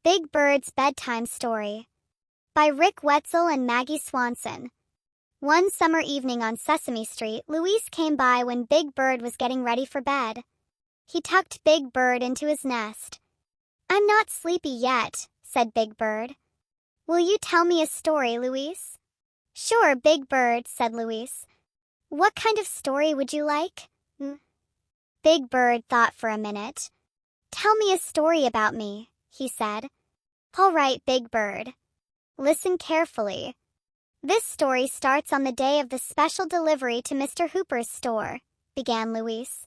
Big Bird's Bedtime Story by Rick Wetzel and Maggie Swanson. One summer evening on Sesame Street, Luis came by when Big Bird was getting ready for bed. He tucked Big Bird into his nest. "I'm not sleepy yet," said Big Bird. "Will you tell me a story, Luis?" "Sure, Big Bird," said Luis. "What kind of story would you like?" Big Bird thought for a minute. "Tell me a story about me," he said. "All right, Big Bird. Listen carefully. This story starts on the day of the special delivery to Mr. Hooper's store," began Luis.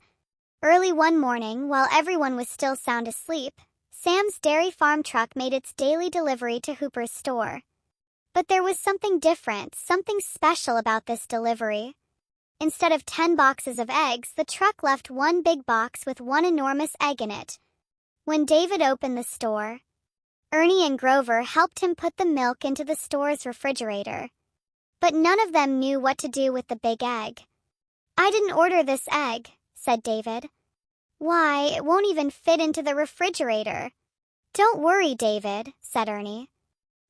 "Early one morning, while everyone was still sound asleep, Sam's dairy farm truck made its daily delivery to Hooper's store. But there was something different, something special about this delivery. Instead of 10 boxes of eggs, the truck left one big box with one enormous egg in it. When David opened the store, Ernie and Grover helped him put the milk into the store's refrigerator. But none of them knew what to do with the big egg. "I didn't order this egg," said David. "Why, it won't even fit into the refrigerator." "Don't worry, David," said Ernie.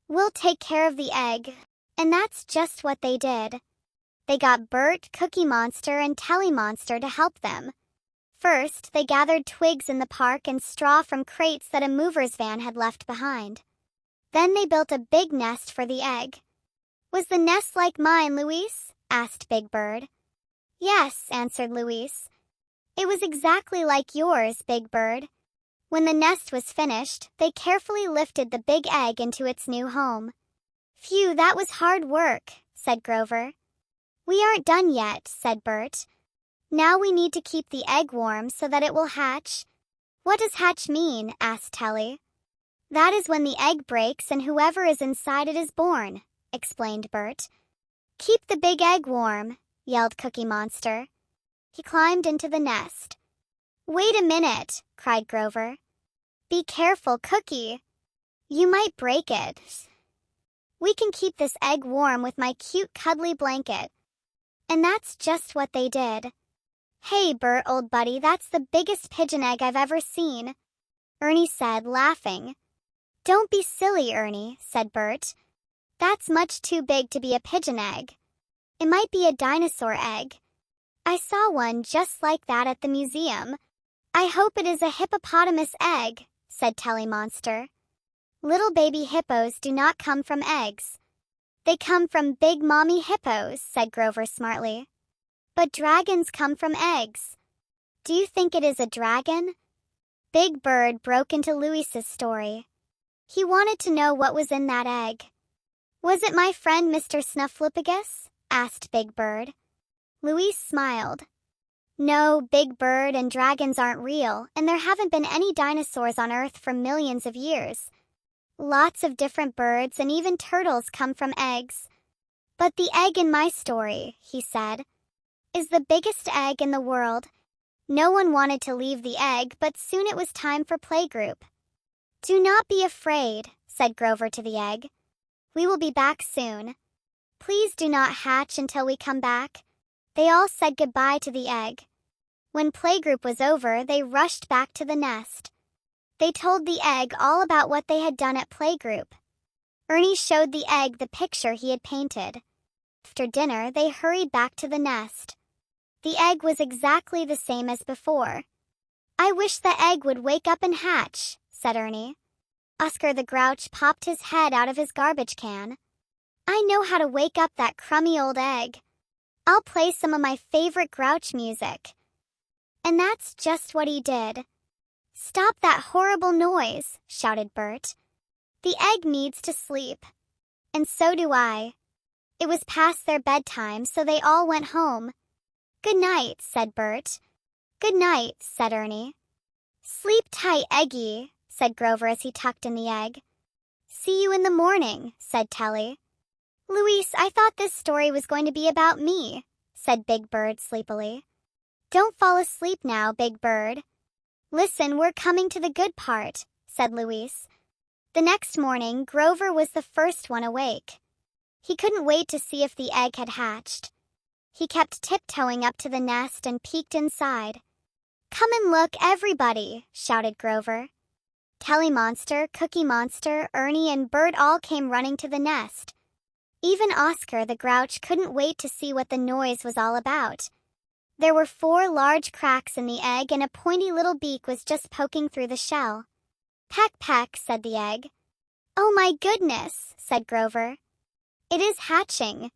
"We'll take care of the egg." And that's just what they did. They got Bert, Cookie Monster, and Telly Monster to help them. First, they gathered twigs in the park and straw from crates that a mover's van had left behind. Then they built a big nest for the egg. "Was the nest like mine, Luis?" asked Big Bird. "Yes," answered Luis. "It was exactly like yours, Big Bird." When the nest was finished, they carefully lifted the big egg into its new home. "Phew, that was hard work," said Grover. "We aren't done yet," said Bert. "Now we need to keep the egg warm so that it will hatch." "What does hatch mean?" asked Telly. "That is when the egg breaks and whoever is inside it is born," explained Bert. "Keep the big egg warm," yelled Cookie Monster. He climbed into the nest. "Wait a minute," cried Grover. "Be careful, Cookie. You might break it." "We can keep this egg warm with my cute cuddly blanket." And that's just what they did. "Hey, Bert, old buddy, that's the biggest pigeon egg I've ever seen," Ernie said, laughing. "Don't be silly, Ernie," said Bert. "That's much too big to be a pigeon egg. It might be a dinosaur egg. I saw one just like that at the museum." "I hope it is a hippopotamus egg," said Telly Monster. "Little baby hippos do not come from eggs. They come from big mommy hippos," said Grover smartly. "But dragons come from eggs. Do you think it is a dragon?" Big Bird broke into Luis's story. He wanted to know what was in that egg. "Was it my friend Mr. Snuffleupagus?" asked Big Bird. Luis smiled. "No, Big Bird, and dragons aren't real, and there haven't been any dinosaurs on Earth for millions of years. Lots of different birds and even turtles come from eggs. But the egg in my story," he said, "is the biggest egg in the world." No one wanted to leave the egg, but soon it was time for playgroup. "Do not be afraid," said Grover to the egg. "We will be back soon. Please do not hatch until we come back." They all said goodbye to the egg. When playgroup was over, they rushed back to the nest. They told the egg all about what they had done at playgroup. Ernie showed the egg the picture he had painted. After dinner, they hurried back to the nest. The egg was exactly the same as before. "I wish the egg would wake up and hatch," said Ernie. Oscar the Grouch popped his head out of his garbage can. "I know how to wake up that crummy old egg. I'll play some of my favorite Grouch music." And that's just what he did. "Stop that horrible noise," shouted Bert. "The egg needs to sleep." "And so do I." It was past their bedtime, so they all went home. "Good night," said Bert. "Good night," said Ernie. "Sleep tight, Eggy," said Grover as he tucked in the egg. "See you in the morning," said Telly. "Luis, I thought this story was going to be about me," said Big Bird sleepily. "Don't fall asleep now, Big Bird. Listen, we're coming to the good part," said Luis. The next morning, Grover was the first one awake. He couldn't wait to see if the egg had hatched. He kept tiptoeing up to the nest and peeked inside. "Come and look, everybody," shouted Grover. Telly Monster, Cookie Monster, Ernie, and Bert all came running to the nest. Even Oscar the Grouch couldn't wait to see what the noise was all about. There were 4 large cracks in the egg, and a pointy little beak was just poking through the shell. "Peck, peck," said the egg. "Oh my goodness," said Grover. "It is hatching."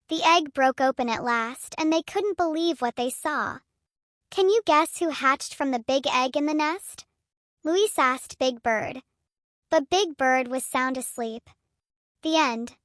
The egg broke open at last, and they couldn't believe what they saw. "Can you guess who hatched from the big egg in the nest?" Luis asked Big Bird. But Big Bird was sound asleep. The end.